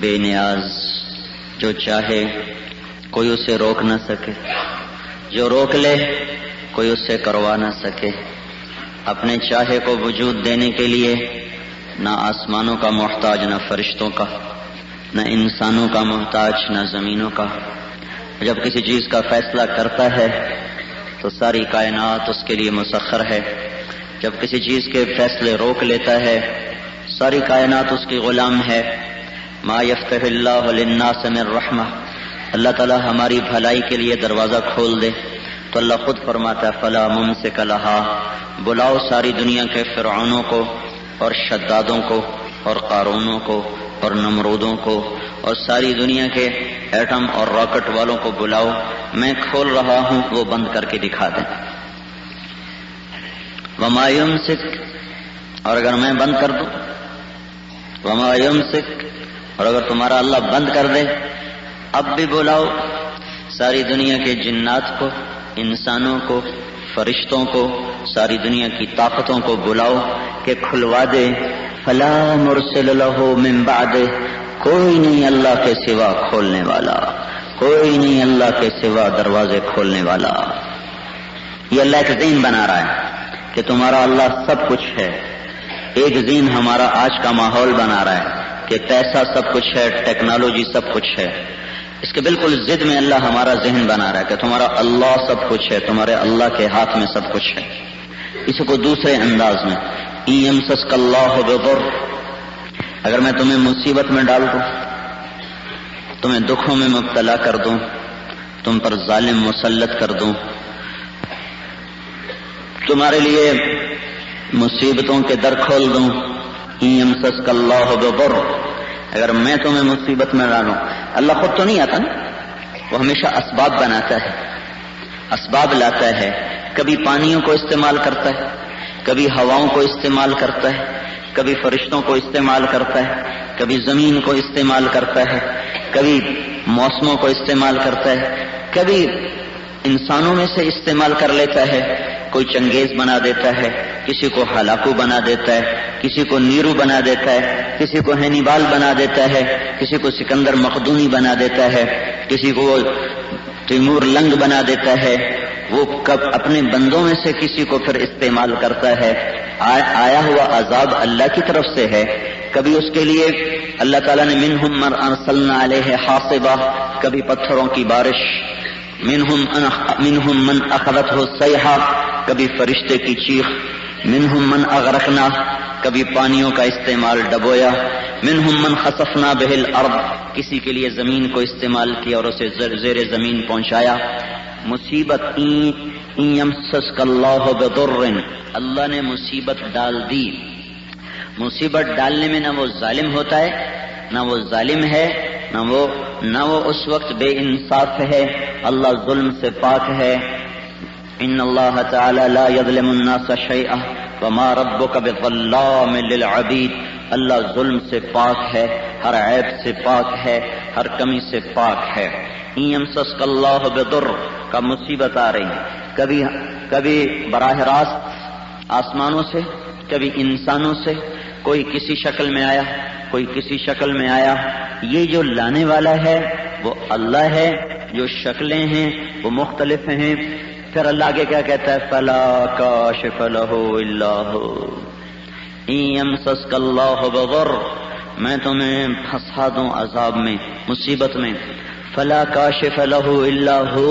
بے نیاز، جو چاہے کوئی اسے روک نہ سکے، جو روک لے کوئی اسے کروا نہ سکے، اپنے چاہے کو وجود دینے کے لیے نہ آسمانوں کا محتاج، نہ فرشتوں کا، نہ انسانوں کا محتاج، نہ زمینوں کا۔ جب کسی چیز کا فیصلہ کرتا ہے تو ساری کائنات اس کے لیے مسخر ہے، جب کسی چیز کے فیصلے روک لیتا ہے ساری کائنات اس کی غلام ہے۔ ما یفتح اللہ للناس من رحمہ، اللہ تعالیٰ ہماری بھلائی کے لیے دروازہ کھول دے تو اللہ خود فرماتا ہے فلا ممسک لہا، بلاؤ ساری دنیا کے فرعونوں کو اور شدادوں کو اور قارونوں کو اور نمرودوں کو اور ساری دنیا کے ایٹم اور راکٹ والوں کو بلاؤ، میں کھول رہا ہوں، وہ بند کر کے دکھا دیں۔ وما یمسک، اور اگر میں بند کر دوں، وما یمسک، اور اگر تمہارا اللہ بند کر دے، اب بھی بلاؤ ساری دنیا کے جنات کو، انسانوں کو، فرشتوں کو، ساری دنیا کی طاقتوں کو بلاؤ کہ کھلوا دے۔ فلا مرسل لہ من بعدہ، کوئی نہیں اللہ کے سوا کھولنے والا، کوئی نہیں اللہ کے سوا دروازے کھولنے والا۔ یہ اللہ ایک ذہن بنا رہا ہے کہ تمہارا اللہ سب کچھ ہے، ایک ذہن ہمارا آج کا ماحول بنا رہا ہے کہ پیسہ سب کچھ ہے، ٹیکنالوجی سب کچھ ہے، اس کے بالکل ضد میں اللہ ہمارا ذہن بنا رہا ہے کہ تمہارا اللہ سب کچھ ہے، تمہارے اللہ کے ہاتھ میں سب کچھ ہے۔ اس کو دوسرے انداز میں ان یمسسک اللہ بضر، اگر میں تمہیں مصیبت میں ڈال دوں، تمہیں دکھوں میں مبتلا کر دوں، تم پر ظالم مسلط کر دوں، تمہارے لیے مصیبتوں کے در کھول دوں، ان یمسسک اللہ بضر، اگر میں تمہیں مصیبت میں ڈالوں، اللہ خود تو نہیں آتا نا، وہ ہمیشہ اسباب بناتا ہے، اسباب لاتا ہے، کبھی پانیوں کو استعمال کرتا ہے، کبھی ہواؤں کو استعمال کرتا ہے، کبھی فرشتوں کو استعمال کرتا ہے، کبھی زمین کو استعمال کرتا ہے، کبھی موسموں کو استعمال کرتا ہے، کبھی انسانوں میں سے استعمال کر لیتا ہے، کوئی چنگیز بنا دیتا ہے، کسی کو ہلاکو بنا دیتا ہے، کسی کو نیرو بنا دیتا ہے، کسی کو ہینیبال بنا دیتا ہے، کسی کو سکندر مقدونی بنا دیتا ہے، کسی کو تیمور لنگ بنا دیتا ہے، وہ کب اپنے بندوں میں سے کسی کو پھر استعمال کرتا ہے۔ آیا ہوا عذاب اللہ کی طرف سے ہے، کبھی اس کے لیے اللہ تعالیٰ نے منہم من ارسلنا علیہ حاصبہ، کبھی پتھروں کی بارش، منہم من اخذتہ الصیحہ، کبھی فرشتے کی چیخ، منہم من اغرقنا، کبھی پانیوں کا استعمال ڈبویا، منہم من خسفنا بہ الارض، کسی کے لیے زمین کو استعمال کیا اور اسے زیر زمین پہنچایا۔ مصیبت ان یمسسک اللہ بضر، اللہ نے مصیبت ڈال دی، مصیبت ڈالنے میں نہ وہ ظالم ہوتا ہے، نہ وہ ظالم ہے، نہ وہ اس وقت بے انصاف ہے، اللہ ظلم سے پاک ہے۔ ان اللہ تعالی لا یظلم الناس شیئا وما ربک بظلام للعبید، اللہ ظلم سے پاک ہے، ہر عیب سے پاک ہے، ہر کمی سے پاک ہے۔ ان یمسسک اللہ بضر کا مصیبت آ رہی ہے، کبھی براہ راست آسمانوں سے، کبھی انسانوں سے، کوئی کسی شکل میں آیا، کوئی کسی شکل میں آیا، یہ جو لانے والا ہے وہ اللہ ہے، جو شکلیں ہیں وہ مختلف ہیں۔ پھر اللہ آگے کیا کہتا ہے فلا کاشف لہ الا ہو، ان یمسسک اللہ بضر، میں تمہیں پھنسا دوں عذاب میں، مصیبت میں، فلا کاشف لہ الا ہو،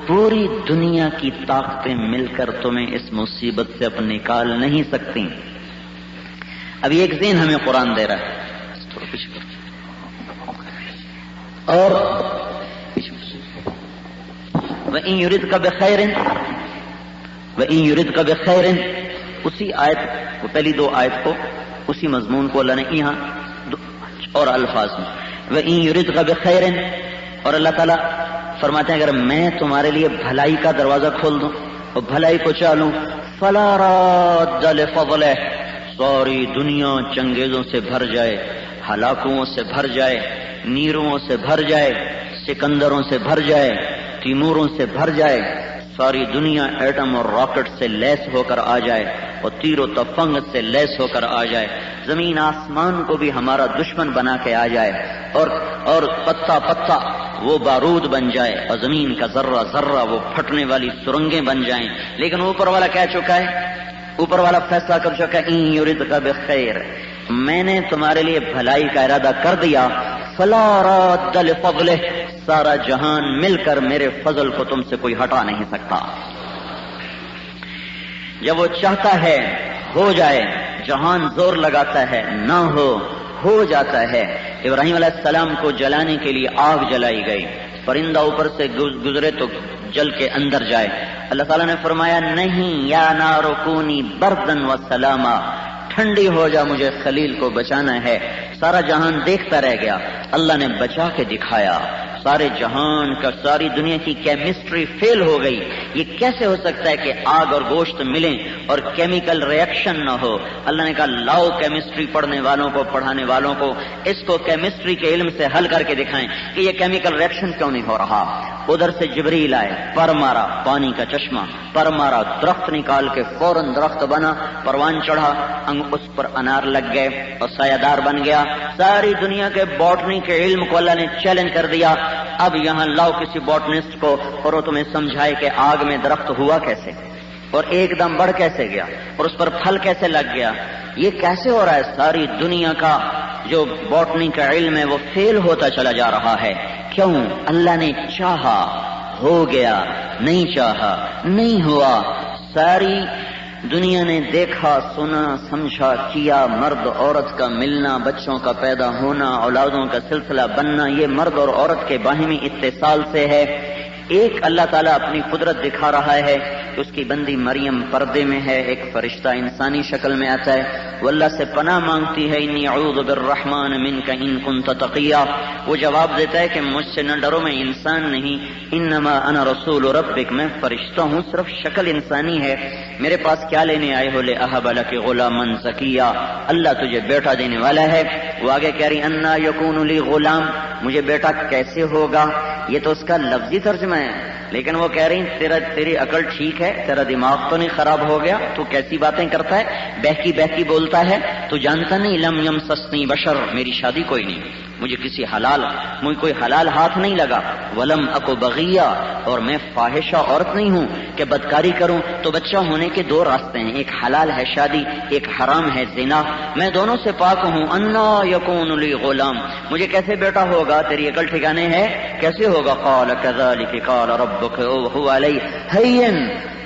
پوری دنیا کی طاقتیں مل کر تمہیں اس مصیبت سے اب نکال نہیں سکتی۔ اب یہ ایک ذہن ہمیں قرآن دے رہا ہے، اور وَإِن يُرِدْكَ بِخَيْرٍ، اسی آیت کو، پہلی دو آیت کو، اسی مضمون کو اللہ نے یہاں اور الفاظ میں وَإِن يُرِدْكَ بِخَيْرٍ، اور اللہ تعالیٰ فرماتے ہیں اگر میں تمہارے لیے بھلائی کا دروازہ کھول دوں اور بھلائی کو چالوں، فَلَا رَادَّ لِفَضْلِهِ، ساری دنیا چنگیزوں سے بھر جائے، ہلاکوں سے بھر جائے، نیروں سے بھر جائے، سکندروں سے بھر جائے، تیموروں سے بھر جائے، ساری دنیا ایٹم اور راکٹ سے لیس ہو کر آ جائے اور تیر و تفنگ سے لیس ہو کر آ جائے، زمین آسمان کو بھی ہمارا دشمن بنا کے آ جائے، اور پتا پتا وہ بارود بن جائے اور زمین کا ذرہ ذرہ وہ پھٹنے والی سرنگیں بن جائیں، لیکن اوپر والا کہہ چکا ہے، اوپر والا فیصلہ کر چکا ہے، ان یردک بخیر، میں نے تمہارے لیے بھلائی کا ارادہ کر دیا، فلا راد لفضلہ، سارا جہان مل کر میرے فضل کو تم سے کوئی ہٹا نہیں سکتا۔ جب وہ چاہتا ہے ہو جائے، جہان زور لگاتا ہے نہ ہو جاتا ہے۔ ابراہیم علیہ السلام کو جلانے کے لیے آگ جلائی گئی، پرندہ اوپر سے گزرے تو جل کے اندر جائے، اللہ تعالیٰ نے فرمایا نہیں، یا نار کونی بردن و سلاما، ٹھنڈی ہو جا، مجھے خلیل کو بچانا ہے۔ سارا جہان دیکھتا رہ گیا، اللہ نے بچا کے دکھایا۔ سارے جہان کا، ساری دنیا کی کیمسٹری فیل ہو گئی۔ یہ کیسے ہو سکتا ہے کہ آگ اور گوشت ملیں اور کیمیکل ریئیکشن نہ ہو؟ اللہ نے کہا لاؤ کیمسٹری پڑھنے والوں کو، پڑھانے والوں کو، اس کو کیمسٹری کے علم سے حل کر کے دکھائیں کہ یہ کیمیکل ریئیکشن کیوں نہیں ہو رہا۔ ادھر سے جبریل آئے، پر مارا، پانی کا چشمہ، پر مارا، درخت نکال کے فوراً درخت بنا، پروان چڑھا، اس پر انار لگ گئے اور سایہ دار بن گیا۔ ساری دنیا کے باٹنی کے علم کو اللہ نے چیلنج کر دیا، اب یہاں لاؤ کسی باٹنسٹ کو اور وہ تمہیں سمجھائے کہ آگ میں درخت ہوا کیسے اور ایک دم بڑھ کیسے گیا اور اس پر پھل کیسے لگ گیا، یہ کیسے ہو رہا ہے۔ ساری دنیا کا جو باٹنی کا علم ہے وہ فیل ہوتا چلا جا رہا ہے۔ کیوں؟ اللہ نے چاہا ہو گیا، نہیں چاہا نہیں ہوا۔ ساری دنیا نے دیکھا، سنا، سمجھا، کیا، مرد عورت کا ملنا، بچوں کا پیدا ہونا، اولادوں کا سلسلہ بننا، یہ مرد اور عورت کے باہمی اتصال سے ہے۔ ایک اللہ تعالیٰ اپنی قدرت دکھا رہا ہے کہ اس کی بندی مریم پردے میں ہے، ایک فرشتہ انسانی شکل میں آتا ہے، وہ اللہ سے پناہ مانگتی ہے، انی اعوذ بالرحمن منک ان کنت تقیا، وہ جواب دیتا ہے کہ مجھ سے نہ ڈرو، میں انسان نہیں، انما انا رسول ربک، میں فرشتہ ہوں، صرف شکل انسانی ہے، میرے پاس کیا لینے آئے ہو؟ لأہب لک غلاما زکیا، اللہ تجھے بیٹا دینے والا ہے۔ وہ آگے کہہ رہی انا یکون لی غلام، مجھے بیٹا کیسے ہوگا؟ یہ تو اس کا لفظی ترجمہ ہے، لیکن وہ کہہ رہی تیری عقل ٹھیک ہے، تیرا دماغ تو نہیں خراب ہو گیا؟ تو کیسی باتیں کرتا ہے، بہکی بہکی بولتا ہے، تو جانتا نہیں لم یمسسنی بشر، میری شادی کوئی نہیں، مجھے کوئی حلال ہاتھ نہیں لگا، ولم اکو بغیہ، اور میں فاحشہ عورت نہیں ہوں کہ بدکاری کروں۔ تو بچہ ہونے کے دو راستے ہیں، ایک حلال ہے شادی، ایک حرام ہے زنا، میں دونوں سے پاک ہوں۔ انا یکون لی غلام، مجھے کیسے بیٹا ہوگا؟ تیری عقل ٹھکانے ہے، کیسے ہوگا؟ قال کذالک قال ربک وهو علی ہین،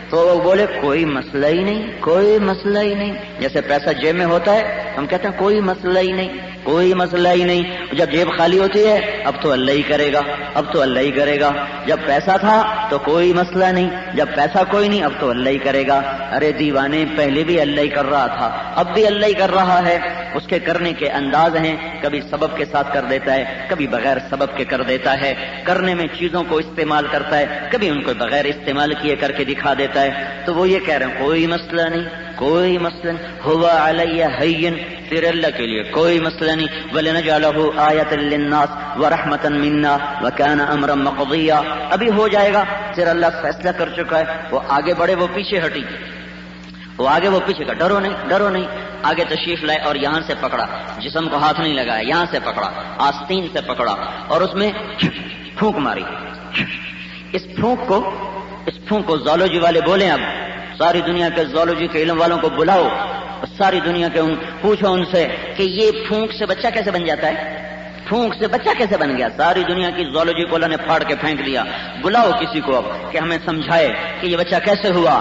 تو وہ بولے کوئی مسئلہ ہی نہیں، کوئی مسئلہ ہی نہیں۔ جیسے پیسہ جیب میں ہوتا ہے ہم کہتے ہیں کوئی مسئلہ ہی نہیں، کوئی مسئلہ ہی نہیں، جب جیب خالی ہوتی ہے اب تو اللہ ہی کرے گا، اب تو اللہ ہی کرے گا، جب پیسہ تھا تو کوئی مسئلہ نہیں، جب پیسہ کوئی نہیں اب تو اللہ ہی کرے گا۔ ارے دیوانے، پہلے بھی اللہ ہی کر رہا تھا، اب بھی اللہ ہی کر رہا ہے۔ اس کے کرنے کے انداز ہیں، کبھی سبب کے ساتھ کر دیتا ہے، کبھی بغیر سبب کے کر دیتا ہے، کرنے میں چیزوں کو استعمال کرتا ہے، کبھی ان کو بغیر استعمال کیے کر کے دکھا دیتا ہے۔ تو وہ یہ کہہ رہے ہیں کوئی مسئلہ نہیں، کوئی مسئلہ نہیں، ہوا علی ہین، تیرے اللہ کے لیے کوئی مسئلہ نہیں، وَلِنَجْعَلَهُ آیَةً لِلنَّاسِ وَرَحْمَةً مِنَّا وَكَانَ أَمْرًا مَقْضِيًّا، ابھی ہو جائے گا، تیرا اللہ فیصلہ کر چکا ہے۔ وہ آگے بڑھے، وہ پیچھے ہٹی، وہ آگے وہ پیچھے کا، ڈرو نہیں ڈرو نہیں، آگے تشریف لائے اور یہاں سے پکڑا، جسم کو ہاتھ نہیں لگایا، یہاں سے پکڑا، آستین سے پکڑا اور اس میں پھونک ماری۔ اس پھونک کو زالوجی والے بولیں، اب ساری دنیا کے زالوجی کے علم والوں کو بلاؤ، ساری دنیا کے پوچھو ان سے کہ یہ پھونک سے بچہ کیسے بن جاتا ہے، پھونک سے بچہ کیسے بن گیا؟ ساری دنیا کی زولوجی کو اللہ نے پھاڑ کے پھینک دیا، بلاؤ کسی کو اب کہ ہمیں سمجھائے کہ یہ بچہ کیسے ہوا۔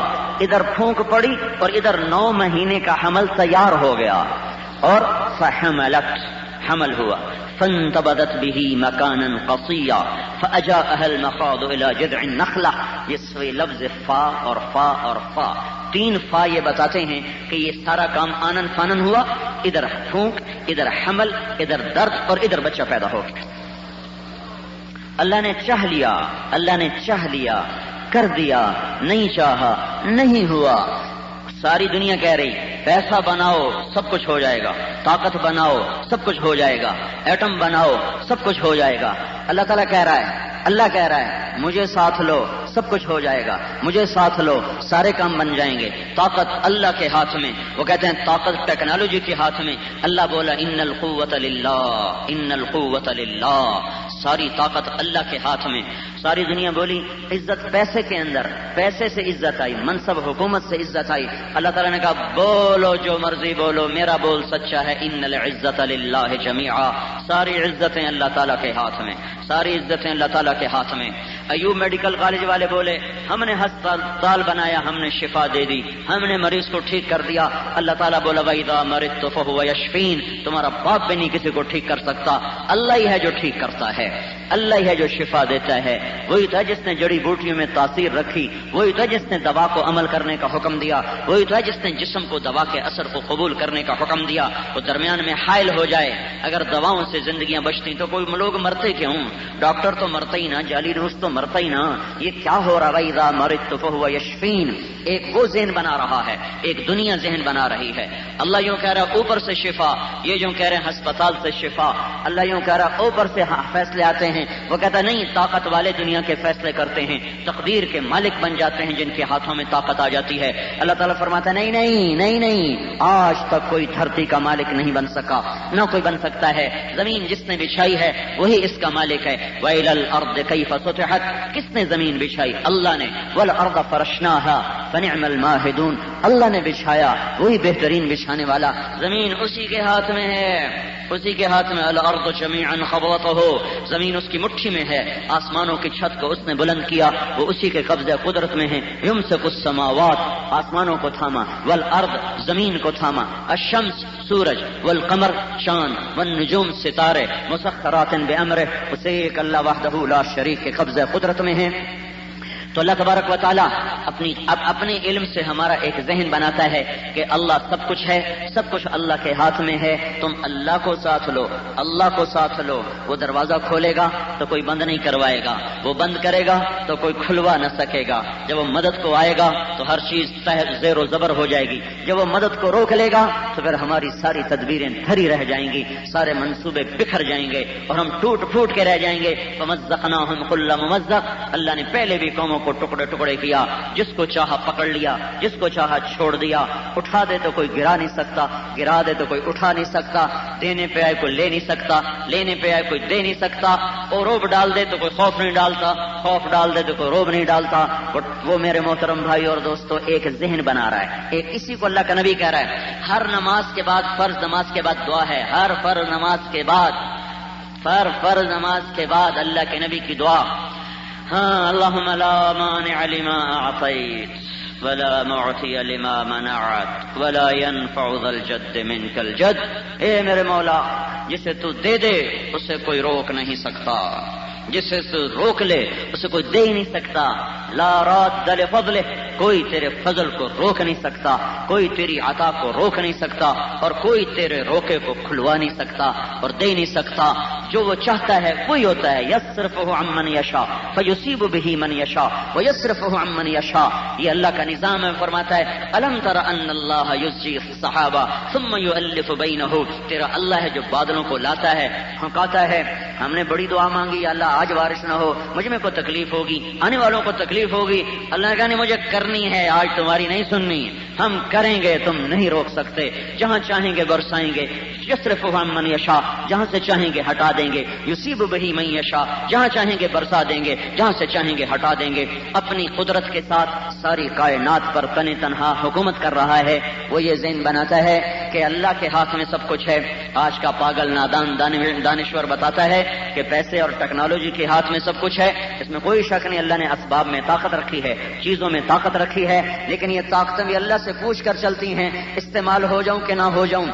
ادھر پھونک پڑی اور ادھر 9 مہینے کا حمل تیار ہو گیا اور فحملت، حمل ہوا، فانتبذت به مكانا قصيا فاجاءها المخاض الى جذع النخلة۔ یہ لفظ فا اور فا اور فا، 3 فا یہ بتاتے ہیں کہ یہ سارا کام آنن فانن ہوا، ادھر پھونک، ادھر حمل، ادھر درد اور ادھر بچہ پیدا ہو گیا۔ اللہ نے چاہ لیا، اللہ نے چاہ لیا، کر دیا، نہیں چاہا نہیں ہوا۔ ساری دنیا کہہ رہی پیسہ بناؤ سب کچھ ہو جائے گا، طاقت بناؤ سب کچھ ہو جائے گا، ایٹم بناؤ سب کچھ ہو جائے گا۔ اللہ تعالیٰ کہہ رہا ہے، اللہ کہہ رہا ہے مجھے ساتھ لو سب کچھ ہو جائے گا، مجھے ساتھ لو سارے کام بن جائیں گے۔ طاقت اللہ کے ہاتھ میں، وہ کہتے ہیں طاقت ٹیکنالوجی کے ہاتھ میں۔ اللہ بولا ان القوت للہ، ان القوت للہ، ساری طاقت اللہ کے ہاتھ میں۔ ساری دنیا بولی عزت پیسے کے اندر، پیسے سے عزت آئی، منصب حکومت سے عزت آئی۔ اللہ تعالیٰ نے کہا بولو جو مرضی بولو، میرا بول سچا ہے، ان العزت للہ جمیعا، ساری عزتیں اللہ تعالیٰ کے ہاتھ میں، ساری عزتیں اللہ تعالیٰ کے ہاتھ میں۔ ایوب میڈیکل کالج والے بولے ہم نے ہسپتال بنایا، ہم نے شفا دے دی، ہم نے مریض کو ٹھیک کر دیا۔ اللہ تعالیٰ بولا وَإِذَا مَرِضْتُ فَهُوَ يَشْفِينِ، تمہارا باپ بھی نہیں کسی کو ٹھیک کر سکتا، اللہ ہی ہے جو ٹھیک کرتا ہے، اللہ ہی ہے جو شفا دیتا ہے۔ وہی تھا جس نے جڑی بوٹیوں میں تاثیر رکھی، وہی تھا جس نے دوا کو عمل کرنے کا حکم دیا، وہی تھا جس نے جسم کو دوا کے اثر کو قبول کرنے کا حکم دیا۔ وہ درمیان میں حائل ہو جائے، اگر دواؤں سے زندگیاں بچتی تو کوئی لوگ مرتے کیوں؟ ڈاکٹر تو مرتا ہی نہ، جعلی روس تو مرتا ہی نہ، یہ کیا ہو رہا؟ وَإِذَا مَرِضْتُ فَهُوَ يَشْفِينِ، ایک وہ ذہن بنا رہا ہے، ایک دنیا ذہن بنا رہی ہے۔ اللہ یوں کہہ رہا اوپر سے شفا، یہ جو کہہ رہے ہیں ہسپتال سے شفا، اللہ یوں کہہ رہا اوپر سے فیصلے آتے ہیں، وہ کہتا نہیں طاقت والے دنیا کے فیصلے کرتے ہیں، تقدیر کے مالک بن جاتے ہیں جن کے ہاتھوں میں طاقت آ جاتی ہے۔ اللہ تعالیٰ فرماتا ہے نہیں نہیں نہیں نہیں، آج تک کوئی دھرتی کا مالک نہیں بن سکا، نہ کوئی بن سکتا ہے۔ زمین جس نے بچھائی ہے وہی اس کا مالک ہے۔ وَإِلَى الْأَرْضِ كَيْفَ سُطِحَتْ، کس نے زمین بچھائی؟ اللہ نے۔ وَالْأَرْضَ فَرَشْنَاهَا فَنِعْمَ الْمَاهِدُونَ، اللہ نے بچھایا، وہی بہترین بچھانے والا۔ زمین اسی کے ہاتھ میں ہے، اسی کے ہاتھ میں۔ الارض جمیعا قبضته، زمین اس کی مٹھی میں ہے، آسمانوں کی چھت کو اس نے بلند کیا، وہ اسی کے قبضے قدرت میں ہے۔ یمسک السماوات، آسمانوں کو تھاما، والارض، زمین کو تھاما، الشمس، سورج، والقمر، چاند، والنجوم، ستارے، مسخرات بامرہ، اسے ایک اللہ وحدہ لا شریک کے قبضے قدرت میں ہے۔ تو اللہ تبارک و تعالیٰ اپنے علم سے ہمارا ایک ذہن بناتا ہے کہ اللہ سب کچھ ہے، سب کچھ اللہ کے ہاتھ میں ہے، تم اللہ کو ساتھ لو، اللہ کو ساتھ لو۔ وہ دروازہ کھولے گا تو کوئی بند نہیں کروائے گا، وہ بند کرے گا تو کوئی کھلوا نہ سکے گا۔ جب وہ مدد کو آئے گا تو ہر چیز زیر و زبر ہو جائے گی، جب وہ مدد کو روک لے گا تو پھر ہماری ساری تدبیریں دھری رہ جائیں گی، سارے منصوبے بکھر جائیں گے اور ہم ٹوٹ پھوٹ کے رہ جائیں گے۔ فمزقناہم کل ممزق، اللہ نے پہلے بھی قوموں کو ٹکڑے ٹکڑے کیا، جس کو چاہا پکڑ لیا، جس کو چاہا چھوڑ دیا۔ اٹھا دے تو کوئی گرا نہیں سکتا، گرا دے تو کوئی اٹھا نہیں سکتا، دینے پہ آئے کوئی لے نہیں سکتا، لینے پہ آئے کوئی دے نہیں سکتا، اور روب ڈال دے تو کوئی خوف نہیں ڈالتا، خوف ڈال دے تو کوئی روب نہیں ڈالتا۔ وہ میرے محترم بھائی اور دوستو ایک ذہن بنا رہا ہے، ایک اسی کو اللہ کا نبی کہہ رہا ہے۔ ہر نماز کے بعد، فرض نماز کے بعد دعا ہے، ہر فرض نماز کے بعد، فرض نماز کے بعد اللہ کے نبی کی دعا، ہاں اللہم لا مانع لما اعطیت ولا معطی لما منعت ولا ينفع ذا الجد منک الجد، اے میرے مولا جسے تو دے دے اسے کوئی روک نہیں سکتا، جسے تو روک لے اسے کوئی دے ہی نہیں سکتا۔ لا راد لفضلہ، کوئی تیرے فضل کو روک نہیں سکتا، کوئی تیری عطا کو روک نہیں سکتا، اور کوئی تیرے روکے کو کھلوا نہیں سکتا اور دے نہیں سکتا۔ جو وہ چاہتا ہے وہی ہوتا ہے۔ یصرفہ عن من یشاء فیصیب بہ من یشاء ویصرفہ عن من یشاء، یہ اللہ کا نظام ہے۔ فرماتا ہے الم تر ان اللہ یزجی السحابہ ثم یؤلف بینہ، تیرا اللہ ہے جو بادلوں کو لاتا ہے، پھونکاتا ہے۔ ہم نے بڑی دعا مانگی اللہ آج بارش نہ ہو، مجھ میں کو تکلیف ہوگی، آنے والوں کو تکلیف ہوگی، اللہ نے کہا نہیں مجھے کرنی ہے، آج تمہاری نہیں سننی، ہم کریں گے، تم نہیں روک سکتے، جہاں چاہیں گے برسائیں گے۔ یصرفہ عن من یشاء، جہاں سے چاہیں گے ہٹا دیں گے، یصیب بہ من یشاء، جہاں چاہیں گے برسا دیں گے، جہاں سے چاہیں گے ہٹا دیں گے۔ اپنی قدرت کے ساتھ ساری کائنات پر تن تنہا حکومت کر رہا ہے۔ وہ یہ ذہن بناتا ہے کہ اللہ کے ہاتھ میں سب کچھ ہے۔ آج کا پاگل نادان دانشور بتاتا ہے کہ پیسے اور ٹیکنالوجی کے ہاتھ میں سب کچھ ہے، اس میں کوئی شک نہیں، اللہ نے اسباب میں طاقت رکھی ہے، چیزوں میں طاقت رکھی ہے، لیکن یہ طاقتیں بھی اللہ سے پوچھ کر چلتی ہیں، استعمال ہو جاؤں کہ نہ ہو جاؤں۔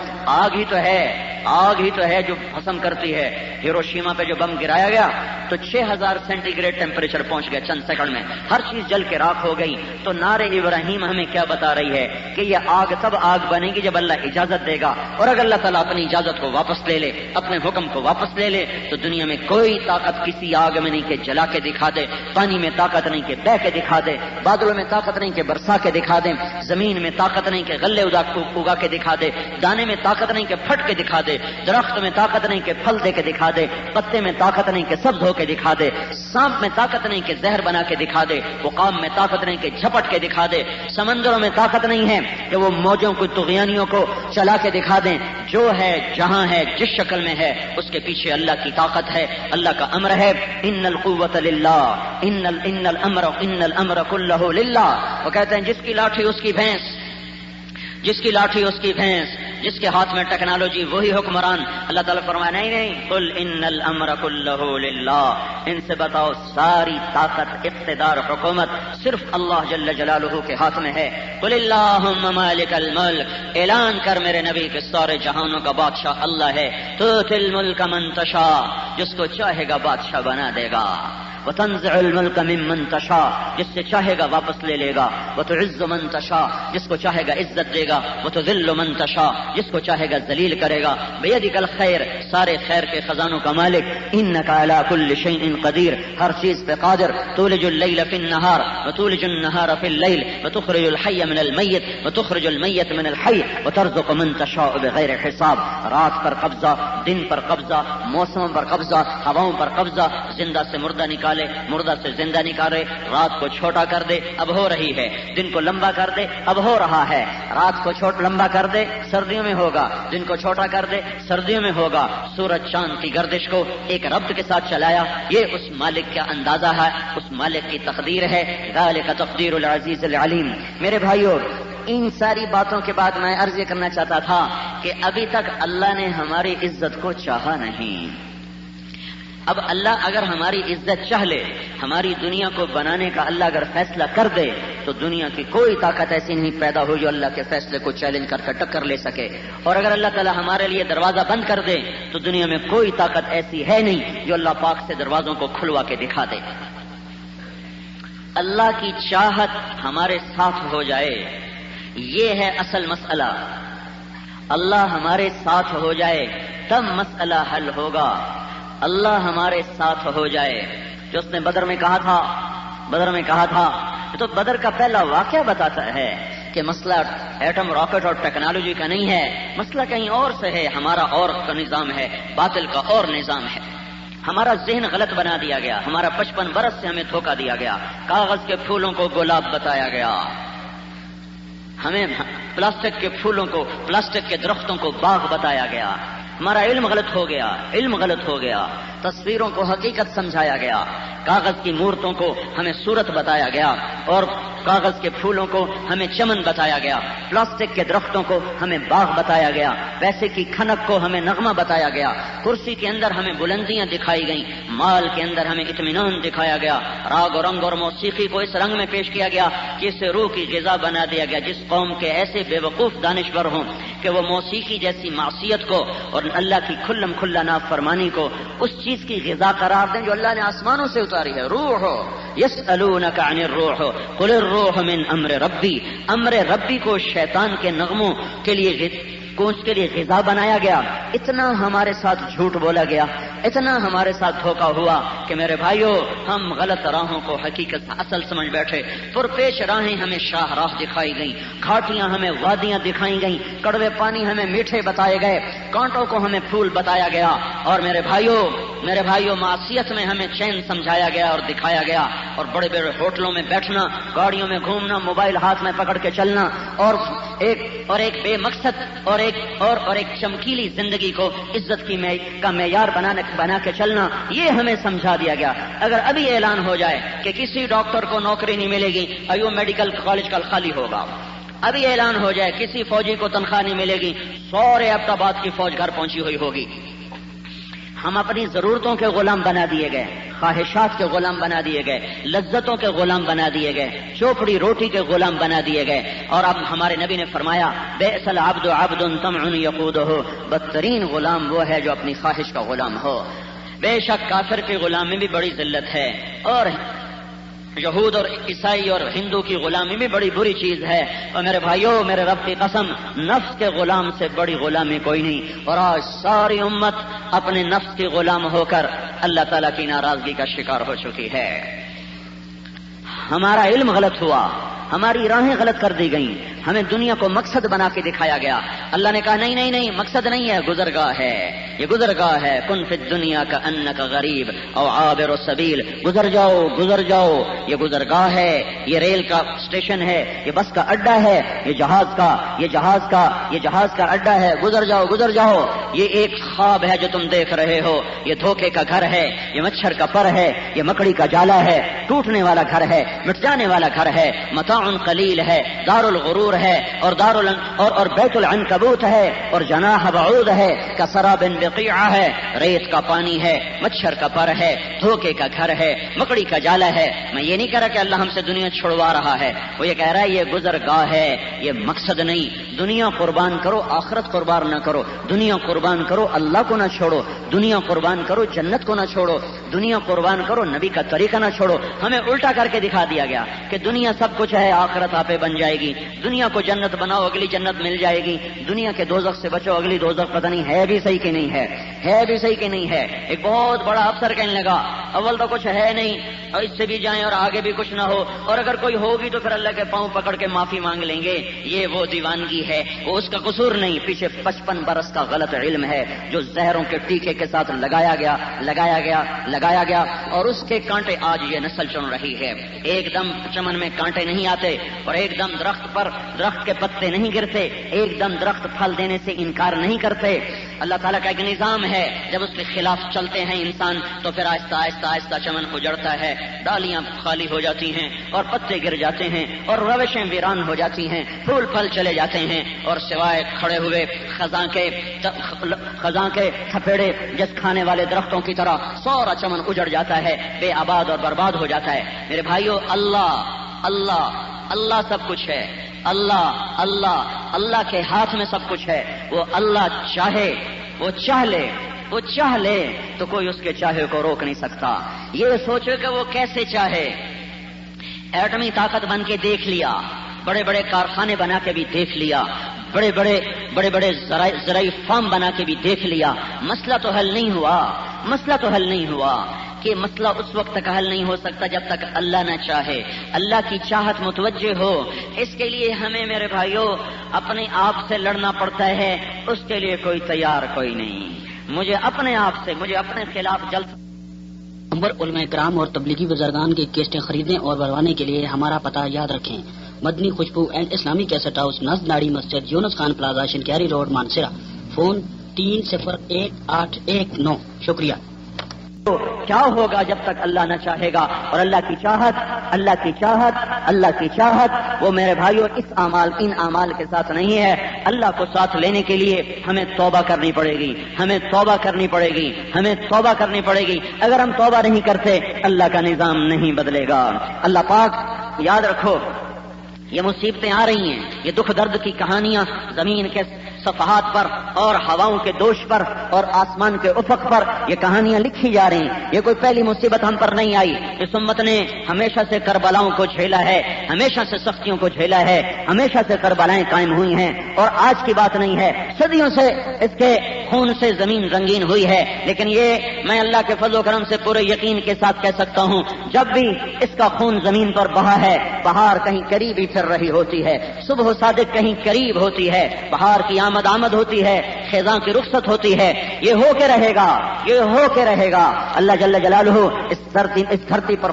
آگ ہی تو ہے، آگ ہی تو ہے جو بھسم کرتی ہے۔ ہیروشیما پہ جو بم گرایا گیا تو 6000 سینٹی گریڈ ٹیمپریچر پہنچ گیا چند سیکنڈ میں، ہر چیز جل کے راکھ ہو گئی۔ تو نعرہ ابراہیم ہمیں کیا بتا رہی ہے کہ یہ آگ تب آگ بنے گی جب اللہ اجازت دے گا، اور اگر اللہ تعالیٰ اپنی اجازت کو واپس لے لے، اپنے حکم کو واپس لے لے، تو دنیا میں کوئی طاقت کسی آگ میں نہیں کہ جلا کے دکھا دے، پانی میں طاقت نہیں کہ بہ کے دکھا دے، بادلوں میں طاقت نہیں کہ برسا کے دکھا دے، زمین میں طاقت نہیں کہ غلے اگا کے دکھا دے، دانے میں طاقت نہیں کہ پھٹ کے دکھا دے، دے، درخت میں طاقت نہیں کہ پھل دے کے دکھا دے، پتے میں طاقت نہیں کہ سبز ہو کے دکھا دے، سانپ میں طاقت نہیں کہ زہر بنا کے دکھا دے، عقاب میں طاقت نہیں کہ جھپٹ کے دکھا دے، سمندروں میں طاقت نہیں ہے کہ وہ موجوں کو طغیانیوں کو چلا کے دکھا دیں۔ جو ہے جہاں ہے جس شکل میں ہے اس کے پیچھے اللہ کی طاقت ہے، اللہ کا امر ہے۔ ان القوت للہ ان الامر کلہ للہ۔ وہ کہتے ہیں جس کی لاٹھی اس کی بھینس، جس کی لاٹھی اس کی بھینس، جس کے ہاتھ میں ٹیکنالوجی وہی حکمران۔ اللہ تعالیٰ فرمایا نہیں قل ان الامر کلہ للہ، ان سے بتاؤ ساری طاقت اقتدار حکومت صرف اللہ جل جلالہ کے ہاتھ میں ہے۔ قل اللہم مالک الملک، اعلان کر میرے نبی کہ سارے جہانوں کا بادشاہ اللہ ہے۔ تؤتی الملک من تشاء، جس کو چاہے گا بادشاہ بنا دے گا۔ وتنزع الملک ممن تشاء، جس سے چاہے گا واپس لے لے گا۔ وتعز من تشاء، جس کو چاہے گا عزت دے گا۔ وتذل من تشاء، جس کو چاہے گا ذلیل کرے گا۔ بیدک الخیر، سارے خیر کے خزانوں کا مالک۔ انک علی کل شیء قدیر، ہر چیز پہ قادر۔ تولج اللیل فی النہار وتولج النہار فی اللیل وتخرج الحی من المیت وتخرج المیت من الحی وترزق من تشاء بغیر حساب۔ رات پر قبضہ، دن پر قبضہ، موسموں پر قبضہ، ہواؤں پر قبضہ، زندہ سے مردہ نکالے، مردہ سے زندہ نکالے، رات کو چھوٹا کر دے، اب ہو رہی ہے، دن کو لمبا کر دے، اب ہو رہا ہے، رات کو لمبا کر دے، سردیوں میں ہوگا، دن کو چھوٹا کر دے، سردیوں میں ہوگا۔ سورج چاند کی گردش کو ایک ربط کے ساتھ چلایا، یہ اس مالک کا اندازہ ہے، اس مالک کی تقدیر ہے۔ ذالک تقدیر العزیز العلیم۔ میرے بھائیو، ان ساری باتوں کے بعد میں عرض یہ کرنا چاہتا تھا کہ ابھی تک اللہ نے ہماری عزت کو چاہا نہیں۔ اب اللہ اگر ہماری عزت چاہ لے، ہماری دنیا کو بنانے کا اللہ اگر فیصلہ کر دے تو دنیا کی کوئی طاقت ایسی نہیں پیدا ہو جو اللہ کے فیصلے کو چیلنج کر ٹکر لے سکے، اور اگر اللہ تعالیٰ ہمارے لیے دروازہ بند کر دے تو دنیا میں کوئی طاقت ایسی ہے نہیں جو اللہ پاک سے دروازوں کو کھلوا کے دکھا دے۔ اللہ کی چاہت ہمارے ساتھ ہو جائے، یہ ہے اصل مسئلہ۔ اللہ ہمارے ساتھ ہو جائے تب مسئلہ حل ہوگا۔ اللہ ہمارے ساتھ ہو جائے، جو اس نے بدر میں کہا تھا تو بدر کا پہلا واقعہ بتاتا ہے کہ مسئلہ ایٹم راکٹ اور ٹیکنالوجی کا نہیں ہے، مسئلہ کہیں اور سے ہے۔ ہمارا اور کا نظام ہے، باطل کا اور نظام ہے۔ ہمارا ذہن غلط بنا دیا گیا، ہمارا 55 برس سے ہمیں دھوکہ دیا گیا۔ کاغذ کے پھولوں کو گلاب بتایا گیا، ہمیں پلاسٹک کے پھولوں کو، پلاسٹک کے درختوں کو باغ بتایا گیا۔ ہمارا علم غلط ہو گیا، تصویروں کو حقیقت سمجھایا گیا، کاغذ کی مورتوں کو ہمیں صورت بتایا گیا، اور کاغذ کے پھولوں کو ہمیں چمن بتایا گیا، پلاسٹک کے درختوں کو ہمیں باغ بتایا گیا، پیسے کی کھنک کو ہمیں نغمہ بتایا گیا، کرسی کے اندر ہمیں بلندیاں دکھائی گئیں، مال کے اندر ہمیں اطمینان دکھایا گیا، راگ و رنگ اور موسیقی کو اس رنگ میں پیش کیا گیا کہ اسے روح کی غذا بنا دیا گیا۔ جس قوم کے ایسے بے وقوف دانشور ہوں کہ وہ موسیقی جیسی معصیت کو اور اللہ کی کھلم کھلا نافرمانی کو اس چیز کی غذا قرار دیں جو اللہ نے آسمانوں سے اتاری ہے۔ روح یسألونک عن الروح قل الروح من امر ربی، امر ربی کو شیطان کے نغموں کے لیے غذا بنایا گیا۔ اتنا ہمارے ساتھ جھوٹ بولا گیا، اتنا ہمارے ساتھ دھوکہ ہوا کہ میرے بھائیو ہم غلط راہوں کو حقیقت اصل سمجھ بیٹھے۔ پرپیش راہیں ہمیں شاہ راہ دکھائی گئیں، گھاٹیاں ہمیں وادیاں دکھائی گئیں، کڑوے پانی ہمیں میٹھے بتائے گئے، کانٹوں کو ہمیں پھول بتایا گیا، اور میرے بھائیو معصیت میں ہمیں چین سمجھایا گیا اور دکھایا گیا، اور بڑے بڑے ہوٹلوں میں بیٹھنا، گاڑیوں میں گھومنا، موبائل ہاتھ میں پکڑ کے چلنا، اور ایک بے مقصد اور ایک چمکیلی زندگی کو عزت کا معیار بنا کے چلنا، یہ ہمیں سمجھا دیا گیا۔ اگر ابھی اعلان ہو جائے کہ کسی ڈاکٹر کو نوکری نہیں ملے گی، ایو میڈیکل کالج کل خالی ہوگا، ابھی اعلان ہو جائے کسی فوجی کو تنخواہ نہیں ملے گی، سورے ابد آباد کی فوج گھر پہنچی ہوئی ہوگی۔ ہم اپنی ضرورتوں کے غلام بنا دیے گئے، خواہشات کے غلام بنا دیے گئے، لذتوں کے غلام بنا دیے گئے، چوپڑی روٹی کے غلام بنا دیے گئے۔ اور اب ہمارے نبی نے فرمایا بئس العبد عبد طمع یقودہ، بدترین غلام وہ ہے جو اپنی خواہش کا غلام ہو۔ بے شک کافر کی غلامی بھی بڑی ذلت ہے، اور یہود اور عیسائی اور ہندو کی غلامی بھی بڑی بری چیز ہے۔ اور میرے بھائیوں، میرے رب کی قسم، نفس کے غلام سے بڑی غلامی کوئی نہیں، اور آج ساری امت اپنے نفس کی غلام ہو کر اللہ تعالیٰ کی ناراضگی کا شکار ہو چکی ہے۔ ہمارا علم غلط ہوا، ہماری راہیں غلط کر دی گئیں، ہمیں دنیا کو مقصد بنا کے دکھایا گیا. اللہ نے کہا نہیں نہیں نہیں، مقصد نہیں ہے، گزرگاہ ہے، یہ گزرگاہ ہے. کن فی الدنیا کأنک غریب او عابر السبیل، گزر جاؤ گزر جاؤ، یہ گزرگاہ ہے، یہ ریل کا اسٹیشن ہے، یہ بس کا اڈا ہے، یہ جہاز کا اڈا ہے، گزر جاؤ گزر جاؤ. یہ ایک خواب ہے جو تم دیکھ رہے ہو، یہ دھوکے کا گھر ہے، یہ مچھر کا پر ہے، یہ مکڑی کا جالا ہے، ٹوٹنے والا گھر ہے، مٹ جانے والا گھر ہے. متاع قلیل ہے، دار الغرور ہے، اور بیت العنکبوت ہے، اور جناح بعود ہے، کسراب بقیعہ ہے، ریت کا پانی ہے، مچھر کا پر ہے، دھوکے کا گھر ہے، مکڑی کا جالا ہے. میں یہ نہیں کہہ رہا کہ اللہ ہم سے دنیا چھڑوا رہا ہے، وہ یہ کہہ رہا ہے یہ گزرگاہ ہے، یہ مقصد نہیں. دنیا قربان کرو، آخرت قربان نہ کرو. دنیا قربان کرو، اللہ کو نہ چھوڑو. دنیا قربان کرو، جنت کو نہ چھوڑو. دنیا قربان کرو، نبی کا طریقہ نہ چھوڑو. ہمیں الٹا کر کے دکھا دیا گیا کہ دنیا سب کچھ ہے، آخرت آپ بن جائے گی. دنیا کو جنت بناؤ، اگلی جنت مل جائے گی. دنیا کے دوزخ سے بچو، اگلی دوزخ پتہ نہیں ہے بھی صحیح کہ نہیں ہے بھی صحیح کہ نہیں ہے. ایک بہت بڑا افسر کہنے لگا اول تو کچھ ہے نہیں، اور اس سے بھی جائیں اور آگے بھی کچھ نہ ہو، اور اگر کوئی ہوگی تو پھر اللہ کے پاؤں پکڑ کے معافی مانگ لیں گے. یہ وہ دیوانگی ہے، وہ اس کا قصور نہیں، پیچھے 55 برس کا غلط علم ہے جو زہروں کے ٹیکے کے ساتھ لگایا گیا اور اس کے کانٹے آج یہ نسل چن رہی ہے. ایک دم چمن میں کانٹے نہیں آتے، اور ایک دم درخت کے پتے نہیں گرتے، ایک دم درخت پھل دینے سے انکار نہیں کرتے. اللہ تعالیٰ کا ایک نظام ہے، جب اس کے خلاف چلتے ہیں انسان تو پھر آہستہ آہستہ آہستہ چمن اجڑتا ہے، ڈالیاں خالی ہو جاتی ہیں اور پتے گر جاتے ہیں اور روشیں ویران ہو جاتی ہیں، پھول پھل چلے جاتے ہیں، اور سوائے کھڑے ہوئے خزاں کے تھپیڑے جس کھانے والے درختوں کی طرح سورا چمن اجڑ جاتا ہے، بے آباد اور برباد ہو جاتا ہے. میرے بھائیو، اللہ سب کچھ ہے. اللہ کے ہاتھ میں سب کچھ ہے. وہ اللہ چاہے، وہ چاہ لے تو کوئی اس کے چاہے کو روک نہیں سکتا. یہ سوچو کہ وہ کیسے چاہے. ایٹمی طاقت بن کے دیکھ لیا، بڑے بڑے کارخانے بنا کے بھی دیکھ لیا، بڑے بڑے زرعی فارم بنا کے بھی دیکھ لیا. مسئلہ تو حل نہیں ہوا کہ مسئلہ اس وقت تک حل نہیں ہو سکتا جب تک اللہ نہ چاہے، اللہ کی چاہت متوجہ ہو. اس کے لیے ہمیں میرے بھائیوں اپنے آپ سے لڑنا پڑتا ہے. اس کے لیے کوئی تیار کوئی نہیں. مجھے اپنے خلاف علماء کرام اور تبلیغی بزرگان کی کیسٹیں خریدنے اور بھروانے کے لیے ہمارا پتہ یاد رکھیں. مدنی خوشبو اینڈ اسلامی کیسٹ ہاؤس، نزد ناڑی مسجد، Younis Khan plaza, Shinkiari road, Mansehra. Phone 301819. شکریہ. تو کیا ہوگا جب تک اللہ نہ چاہے گا؟ اور اللہ کی چاہت وہ میرے بھائیوں ان اعمال کے ساتھ نہیں ہے. اللہ کو ساتھ لینے کے لیے ہمیں توبہ کرنی پڑے گی. اگر ہم توبہ نہیں کرتے اللہ کا نظام نہیں بدلے گا. اللہ پاک، یاد رکھو، یہ مصیبتیں آ رہی ہیں، یہ دکھ درد کی کہانیاں زمین کے صفحات پر اور ہواؤں کے دوش پر اور آسمان کے افق پر یہ کہانیاں لکھی جا رہی ہیں. یہ کوئی پہلی مصیبت ہم پر نہیں آئی. اس امت نے ہمیشہ سے کربلاؤں کو جھیلا ہے، ہمیشہ سے سختیوں کو جھیلا ہے، ہمیشہ سے کربلائیں قائم ہوئی ہیں، اور آج کی بات نہیں ہے. صدیوں سے اس کے خون سے زمین رنگین ہوئی ہے. لیکن یہ میں اللہ کے فضل و کرم سے پورے یقین کے ساتھ کہہ سکتا ہوں، جب بھی اس کا خون زمین پر بہا ہے، بہار کہیں قریب ہی پھر رہی ہوتی ہے، صبح صادق کہیں قریب ہوتی ہے، بہار کی آمد ہوتی ہے، خزاں کی رخصت ہوتی ہے. یہ ہو کے رہے گا. اللہ جل جلالہ اس دھرتی پر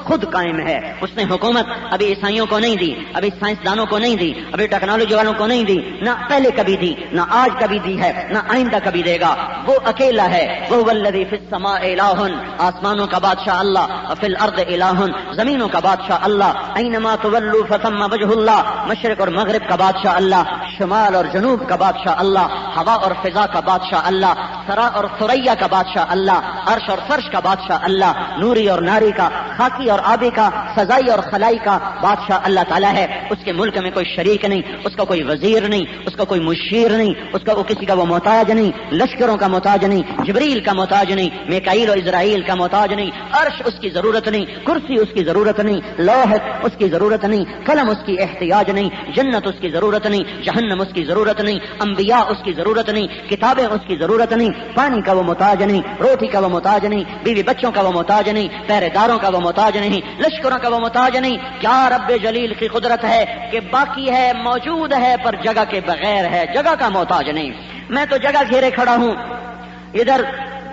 خود قائم ہے. اس نے حکومت ابھی عیسائیوں کو نہیں دی، ابھی سائنسدانوں کو نہیں دی، ابھی ٹیکنالوجی والوں کو نہیں دی، نہ پہلے کبھی دی، نہ آج کبھی دی ہے، نہ آئندہ کبھی دے گا. وہ اکیلا ہے. وہ الذی فی السماء الہ، آسمانوں کا بادشاہ اللہ، فی الارض الہ، زمینوں کا بادشاہ اللہ. اینما تولوا فثم وجہ اللہ، مشرق اور مغرب کا بادشاہ اللہ، شمال اور جنوب کا بادشاہ اللہ، ہوا اور فضا کا بادشاہ اللہ، ثرا اور ثریا کا بادشاہ اللہ، عرش اور فرش کا بادشاہ اللہ، نوری اور ناری کا، خاکی اور آبی کا، فضائی اور خلائی کا بادشاہ اللہ تعالیٰ ہے. اس کے ملک میں کوئی شریک نہیں، اس کا کوئی وزیر نہیں، اس کا کوئی مشیر نہیں، اس کا کسی کا وہ محتاج نہیں، لشکروں کا محتاج نہیں، جبریل کا محتاج نہیں، میکائیل اور اسرائیل کا محتاج نہیں، عرش اس کی ضرورت نہیں, کرسی اس کی ضرورت نہیں, لوح اس کی ضرورت نہیں, قلم اس کی احتیاج نہیں, جنت اس کی ضرورت نہیں, جہنم اس کی ضرورت نہیں, انبیاء اس کی ضرورت نہیں, کتابیں اس کی ضرورت نہیں, پانی کا وہ محتاج نہیں, روٹی کا وہ محتاج نہیں, بیوی بچوں کا وہ محتاج نہیں, پہرے داروں کا وہ محتاج نہیں, لشکروں کا وہ محتاج نہیں. کیا رب جلیل کی قدرت ہے کہ باقی ہے, موجود ہے, پر جگہ کے بغیر ہے, جگہ کا محتاج نہیں. میں تو جگہ گھیرے کھڑا ہوں, ادھر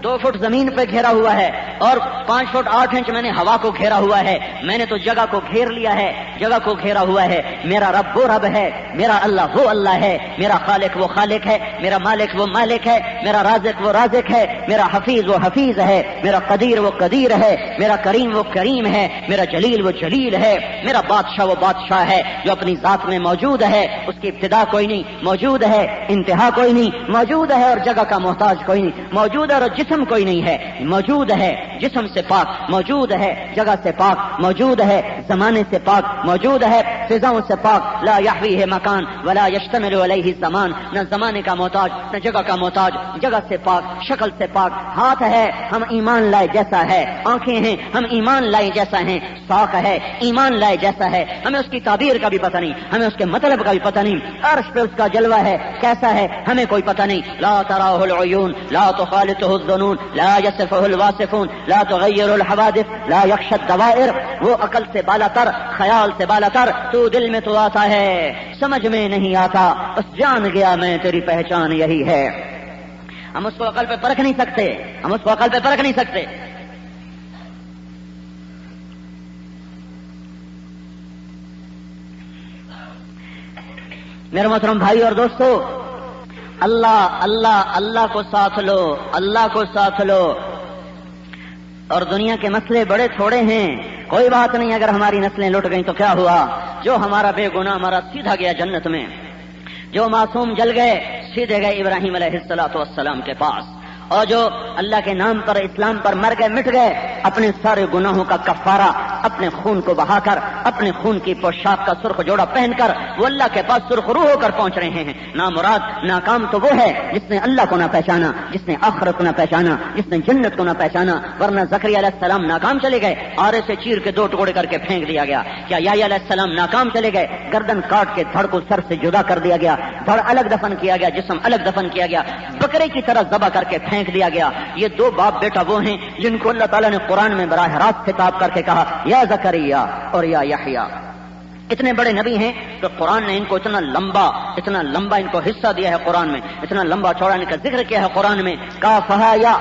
2 فٹ زمین پہ گھیرا ہوا ہے اور 5 فٹ 8 انچ میں نے ہوا کو گھیرا ہوا ہے. میں نے تو جگہ کو گھیر لیا ہے, جگہ کو گھیرا ہوا ہے. میرا رب وہ رب ہے, میرا اللہ وہ اللہ ہے, میرا خالق وہ خالق ہے, میرا مالک وہ مالک ہے, میرا رازق وہ رازق ہے, میرا حفیظ وہ حفیظ ہے, میرا قدیر وہ قدیر ہے, میرا کریم وہ کریم ہے, میرا جلیل وہ جلیل ہے, میرا بادشاہ وہ بادشاہ ہے جو اپنی ذات میں موجود ہے, اس کی ابتدا کوئی نہیں, موجود ہے, انتہا کوئی نہیں, موجود ہے, اور جگہ کا محتاج کوئی نہیں, موجود ہے, اور جسم کوئی نہیں ہے, موجود ہے, جسم سے پاک, موجود ہے, جگہ سے پاک, موجود ہے, زمانے سے پاک, موجود ہے, فضاؤں سے پاک. لا یحویہ مکان ولا یشتمل علیہ زمان, نہ زمانے کا محتاج نہ جگہ کا محتاج, جگہ سے پاک, شکل سے پاک. ہاتھ ہے, ہم ایمان لائے جیسا ہے, آنکھیں ہیں, ہم ایمان لائے جیسا ہیں, ساق ہے, ایمان لائے جیسا ہے, ہمیں اس کی تعبیر کا بھی پتہ نہیں, ہمیں اس کے مطلب کا بھی پتہ نہیں, عرش پہ اس کا جلوہ ہے, کیسا ہے ہمیں کوئی پتہ نہیں. لا تراہ العیون لا تخالطہ الظنون لا یصفہ الواصفون لا تغیر الحوادث لا یخشى الدوائر. وہ عقل سے بالا تر, خیال سے بالا تر, تو دل میں تو آتا ہے, سمجھ میں نہیں آتا, بس جان گیا میں تیری پہچان یہی ہے. ہم اس کو عقل پہ پرکھ نہیں سکتے, ہم اس کو عقل پہ پرکھ نہیں سکتے. میرے محترم بھائی اور دوستو, اللہ اللہ اللہ کو ساتھ لو, اللہ کو ساتھ لو. اور دنیا کے مسئلے بڑے تھوڑے ہیں, کوئی بات نہیں, اگر ہماری نسلیں لٹ گئیں تو کیا ہوا, جو ہمارا بے گناہ مرا سیدھا گیا جنت میں, جو معصوم جل گئے سیدھے گئے ابراہیم علیہ السلام کے پاس, اور جو اللہ کے نام پر اسلام پر مر گئے مٹ گئے, اپنے سارے گناہوں کا کفارہ اپنے خون کو بہا کر, اپنے خون کی پوشاک کا سرخ جوڑا پہن کر وہ اللہ کے پاس سرخ روح ہو کر پہنچ رہے ہیں. نامراد ناکام تو وہ ہے جس نے اللہ کو نہ پہچانا, جس نے آخرت کو نہ پہچانا, جس نے جنت کو نہ پہچانا. ورنہ زکریا علیہ السلام ناکام چلے گئے, آرے سے چیر کے 2 ٹکڑے کر کے پھینک دیا گیا. کیا یحییٰ علیہ السلام ناکام چلے گئے, گردن کاٹ کے دھڑ کو سر سے جدا کر دیا گیا, دھڑ الگ دفن کیا گیا, جسم الگ دفن کیا گیا, بکرے کی طرح ذبح کر کے پھینک دیا گیا. یہ 2 باپ بیٹا وہ ہیں جن کو اللہ تعالیٰ نے قرآن میں براہ راست خطاب کر کے کہا یا زکریا اور یا یحییٰ. اتنے بڑے نبی ہیں تو قرآن نے ان کو اتنا لمبا ان کو حصہ دیا ہے, قرآن میں اتنا لمبا چوڑا ان کا ذکر کیا ہے قرآن میں. کافہا یا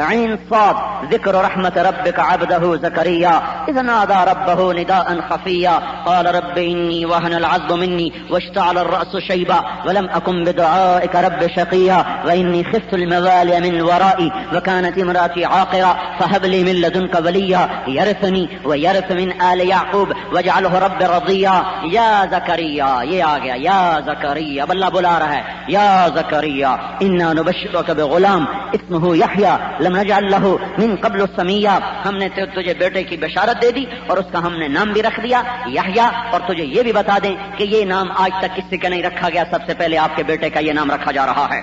عین صاد ذکر رحمت ربک عبدہ زکریا اذ نادى ربه نداء خفیا قال رب انی وهن العظم منی واشتعل الرأس شیبا ولم اکن بدعائک رب شقیا وانی خفت الموالي من ورائي وكانت امراتي عاقرا فهب لي من لدنك وليا يرثني ويرث من آل يعقوب واجعله رب رضيا. یا زکریا, یہ آ گیا یا زکریا, اب اللہ بلا رہا ہے یا زکریا انا نبشرک بغلام اسمہ یحییٰ لم نجعل لہ من قبل سمیہ. ہم نے تجھے بیٹے کی بشارت دے دی اور اس کا ہم نے نام بھی رکھ دیا یحییٰ. اور تجھے یہ بھی بتا دیں کہ یہ نام آج تک کسی کا نہیں رکھا گیا, سب سے پہلے آپ کے بیٹے کا یہ نام رکھا جا رہا ہے.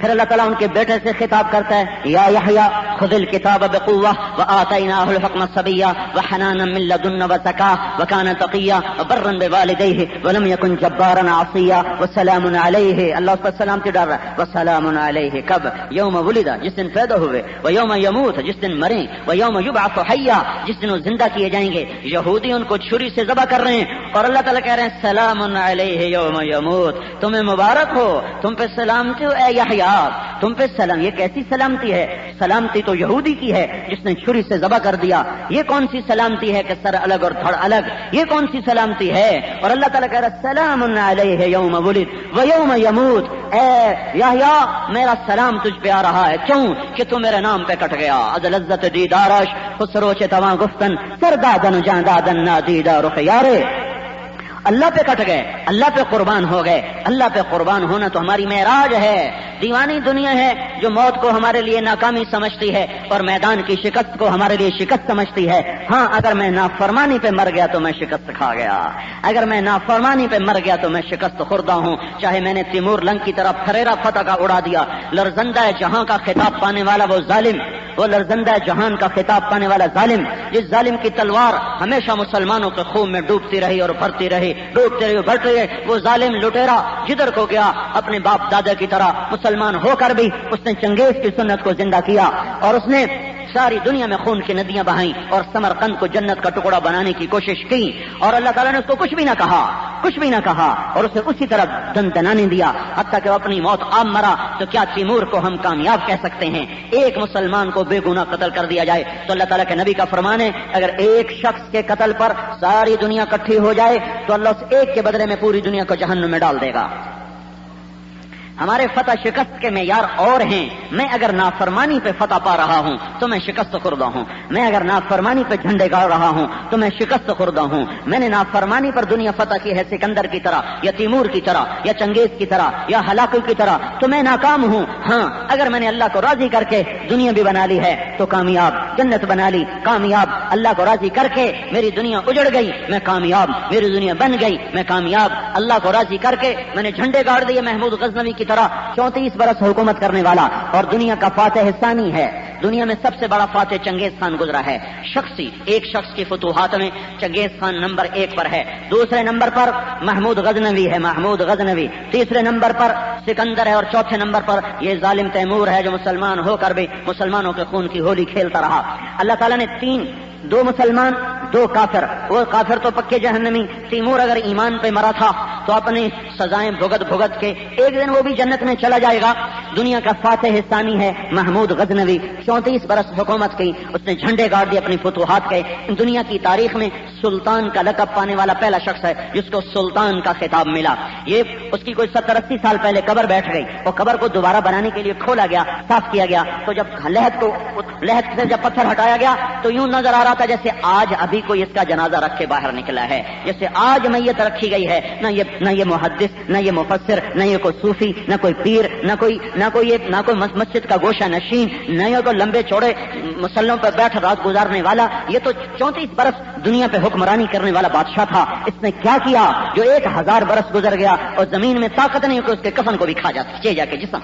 پھر اللہ تعالیٰ ان کے بیٹے سے خطاب کرتا ہے یا یحییٰ خذ الکتاب بقوة وآتیناہ الحکم صبیا وحنانا من لدنا وزکاة وکان تقیا وبرا بوالدیہ ولم یکن جبارا عصیا وسلام علیہ. اللہ اس پر سلامتی ڈال رہا ہے. وسلام علیہ کب, یوم ولدا, جس دن پیدا ہوئے, ویوم یموت, جس دن مریں, ویوم یبعث حیا, جس دن وہ زندہ کیے جائیں گے. یہودی ان کو چھری سے ذبح کر رہے ہیں اور اللہ تعالیٰ کہہ رہے ہیں سلام علیہ یوم یموت, تمہیں مبارک ہو, تم پہ سلامتی ہو اے یحییٰ, تم پہ سلام. یہ کیسی سلامتی ہے, سلامتی تو یہودی کی ہے جس نے چھری سے ذبح کر دیا. یہ کون سی سلامتی ہے کہ سر الگ اور دھڑ الگ, یہ کون سی سلامتی ہے. اور اللہ تعالیٰ کہہ رہا سلام علیہ یوم ولد و یوم یموت, اے یحییٰ میرا سلام تجھ پہ آ رہا ہے, کیوں کہ تو میرے نام پہ کٹ گیا. از لذت دیدارش خسرو چے تواں گفتن سردادن جان دادن نادیدہ رخیارے. اللہ پہ کٹ گئے, اللہ پہ قربان ہو گئے. اللہ پہ قربان ہونا تو ہماری معراج ہے. دیوانی دنیا ہے جو موت کو ہمارے لیے ناکامی سمجھتی ہے اور میدان کی شکست کو ہمارے لیے شکست سمجھتی ہے. ہاں اگر میں نافرمانی پہ مر گیا تو میں شکست کھا گیا. اگر میں نافرمانی پہ مر گیا تو میں شکست خوردہ ہوں. چاہے میں نے تیمور لنگ کی طرف پھریرا فتح کا اڑا دیا. لرزندہ جہاں کا خطاب پانے والا وہ ظالم، وہ لرزندہ جہان کا خطاب پانے والا ظالم، جس ظالم کی تلوار ہمیشہ مسلمانوں کے خون میں ڈوبتی رہی اور بھرتی رہی، ڈوبتی رہی اور بھرتی رہی. وہ ظالم لٹیرا جدھر کو گیا اپنے باپ دادا کی طرح مسلمان ہو کر بھی اس نے چنگیز کی سنت کو زندہ کیا اور اس نے ساری دنیا میں خون کی ندیاں بہائیں اور سمرقند کو جنت کا ٹکڑا بنانے کی کوشش کی. اور اللہ تعالیٰ نے اس کو کچھ بھی نہ کہا، کچھ بھی نہ کہا اور اسے اسی طرح دندنانے دیا حتیٰ کہ وہ اپنی موت عام مرا. تو کیا تیمور کو ہم کامیاب کہہ سکتے ہیں؟ ایک مسلمان کو بے گناہ قتل کر دیا جائے تو اللہ تعالیٰ کے نبی کا فرمان ہے اگر ایک شخص کے قتل پر ساری دنیا اکٹھی ہو جائے تو اللہ اس ایک کے بدلے میں پوری دنیا کو جہنم میں ڈال دے گا. ہمارے فتح شکست کے معیار اور ہیں. میں اگر نافرمانی پہ فتح پا رہا ہوں تو میں شکست خوردہ ہوں. میں اگر نافرمانی پہ جھنڈے گاڑ رہا ہوں تو میں شکست خوردہ ہوں. میں نے نافرمانی پر دنیا فتح کی ہے سکندر کی طرح یا تیمور کی طرح یا چنگیز کی طرح یا ہلاکو کی طرح تو میں ناکام ہوں. ہاں اگر میں نے اللہ کو راضی کر کے دنیا بھی بنا لی ہے تو کامیاب، جنت بنا لی کامیاب. اللہ کو راضی کر کے میری دنیا اجڑ گئی میں کامیاب، میری دنیا بن گئی میں کامیاب. اللہ کو راضی کر کے میں نے جھنڈے گاڑ دیے محمود غزنوی کی طرح 34 برس حکومت کرنے والا اور دنیا کا فاتح ثانی ہے. دنیا میں سب سے بڑا فاتح چنگیز خان گزرا ہے. شخصی ایک شخص کی فتوحات میں چنگیز خان نمبر 1 پر ہے. دوسرے نمبر پر محمود غزنوی ہے، محمود غزنوی. تیسرے نمبر پر سکندر ہے اور چوتھے نمبر پر یہ ظالم تیمور ہے جو مسلمان ہو کر بھی مسلمانوں کے خون کی ہولی کھیلتا رہا. اللہ تعالیٰ نے 2 مسلمان 2 کافر. وہ کافر تو پکے جہنمی. تیمور اگر ایمان پہ مرا تھا تو اپنی سزائیں بھگت بھگت کے ایک دن وہ بھی جنت میں چلا جائے گا. دنیا کا فاتح ثانی ہے محمود غزنوی. 34 برس حکومت کی، اس نے جھنڈے گاڑ دیے اپنی فتوحات کے. دنیا کی تاریخ میں سلطان کا لقب پانے والا پہلا شخص ہے جس کو سلطان کا خطاب ملا. یہ اس کی کوئی 70-80 سال پہلے قبر بیٹھ گئی اور قبر کو دوبارہ بنانے کے لیے کھولا گیا، صاف کیا گیا. تو جب لحد سے جب پتھر ہٹایا گیا تو یوں نظر آ رہا تھا جیسے آج ابھی کوئی اس کا جنازہ رکھ کے باہر نکلا ہے، جیسے آج میت رکھی گئی ہے. نہ یہ محدث، نہ یہ مفسر، نہ یہ کوئی صوفی، نہ کوئی پیر، نہ کوئی مسجد کا گوشہ نشین، نہ یہ کوئی لمبے چوڑے مسلوں پر بیٹھ رات گزارنے والا. یہ تو 34 برس دنیا پہ حکمرانی کرنے والا بادشاہ تھا. اس نے کیا کیا جو 1000 برس گزر گیا اور زمین میں طاقت نہیں کہ اس کے کفن کو بھی کھا جا کے جسم.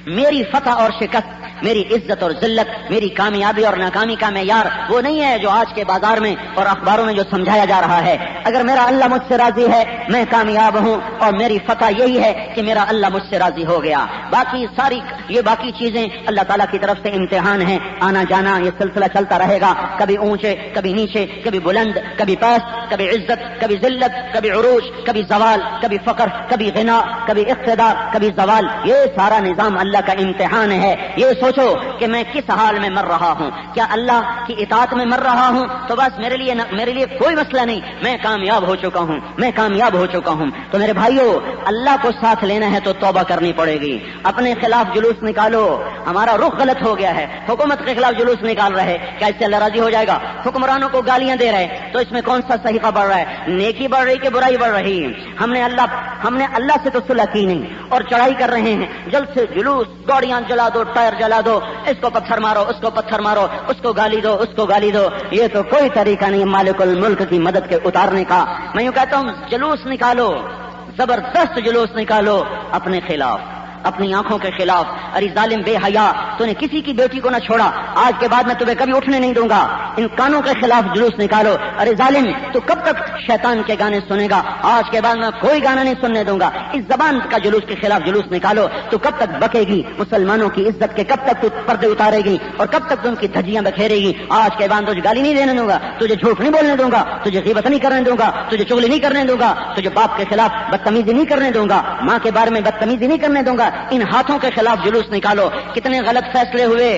میری فتح اور شکست، میری عزت اور ذلت، میری کامیابی اور ناکامی کا معیار وہ نہیں ہے جو آج کے بازار میں اور اخباروں میں جو سمجھایا جا رہا ہے. اگر میرا اللہ مجھ سے راضی ہے میں کامیاب ہوں اور میری فتح یہی ہے کہ میرا اللہ مجھ سے راضی ہو گیا. باقی چیزیں اللہ تعالیٰ کی طرف سے امتحان ہیں. آنا جانا یہ سلسلہ چلتا رہے گا، کبھی اونچے کبھی نیچے، کبھی بلند کبھی پست، کبھی عزت کبھی ذلت، کبھی عروج کبھی زوال، کبھی فقر کبھی غنا، کبھی اقتدار کبھی زوال. یہ سارا نظام اللہ کا امتحان ہے. یہ سوچو کہ میں کس حال میں مر رہا ہوں. کیا اللہ کی اطاعت میں مر رہا ہوں تو بس میرے لیے کوئی مسئلہ نہیں، میں کامیاب ہو چکا ہوں، میں کامیاب ہو چکا ہوں. تو میرے بھائیو اللہ کو ساتھ لینا ہے تو توبہ کرنی پڑے گی. اپنے خلاف جلوس نکالو. ہمارا رخ غلط ہو گیا ہے، حکومت کے خلاف جلوس نکال رہے، کیا اس سے اللہ راضی ہو جائے گا؟ حکمرانوں کو گالیاں دے رہے تو اس میں کون سا صحیفہ بڑھ رہا ہے؟ نیکی بڑھ رہی کہ برائی بڑھ رہی؟ ہم نے اللہ سے تو صلح کی نہیں اور چڑھائی کر رہے ہیں. جلد سے جلوس، گاڑیاں جلا دو، ٹائر جلا دو، اس کو پتھر مارو، اس کو پتھر مارو، اس کو گالی دو، اس کو گالی دو. یہ تو کوئی طریقہ نہیں مالک الملک کی مدد کے اتارنے کا. میں یوں کہتا ہوں جلوس نکالو، زبردست جلوس نکالو اپنے خلاف، اپنی آنکھوں کے خلاف. ارے ظالم بے حیا، تو نے کسی کی بیٹی کو نہ چھوڑا، آج کے بعد میں تمہیں کبھی اٹھنے نہیں دوں گا. ان کانوں کے خلاف جلوس نکالو. ارے ظالم تو کب تک شیطان کے گانے سنے گا؟ آج کے بعد میں کوئی گانا نہیں سننے دوں گا. اس زبان کا جلوس کے خلاف جلوس نکالو. تو کب تک بکے گی مسلمانوں کی عزت کے؟ کب تک تو پردے اتارے گی اور کب تک تم کی دھجیاں بکھیرے گی؟ آج کے بعد تجھے گالی نہیں دینے دوں گا، تجھے جھوٹ نہیں بولنے دوں گا، تجھے غیبت نہیں کرنے دوں گا، تجھے چغلی نہیں کرنے دوں گا، تجھے باپ کے خلاف بدتمیزی نہیں کرنے دوں گا، ماں کے بارے میں بدتمیزی نہیں کرنے دوں گا. ان ہاتھوں کے خلاف جلوس نکالو. کتنے غلط فیصلے ہوئے،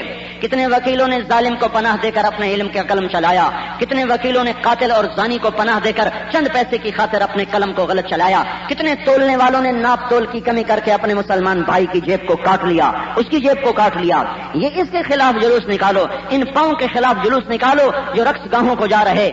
کتنے وکیلوں نے ظالم کو پناہ دے کر اپنے علم کا قلم چلایا، کتنے وکیلوں نے قاتل اور زانی کو پناہ دے کر چند پیسے کی خاطر اپنے قلم کو غلط چلایا، کتنے تولنے والوں نے ناپ تول کی کمی کر کے اپنے مسلمان بھائی کی جیب کو کاٹ لیا، اس کی جیب کو کاٹ لیا. یہ اس کے خلاف جلوس نکالو. ان پاؤں کے خلاف جلوس نکالو جو رقص گاہوں کو جا رہے.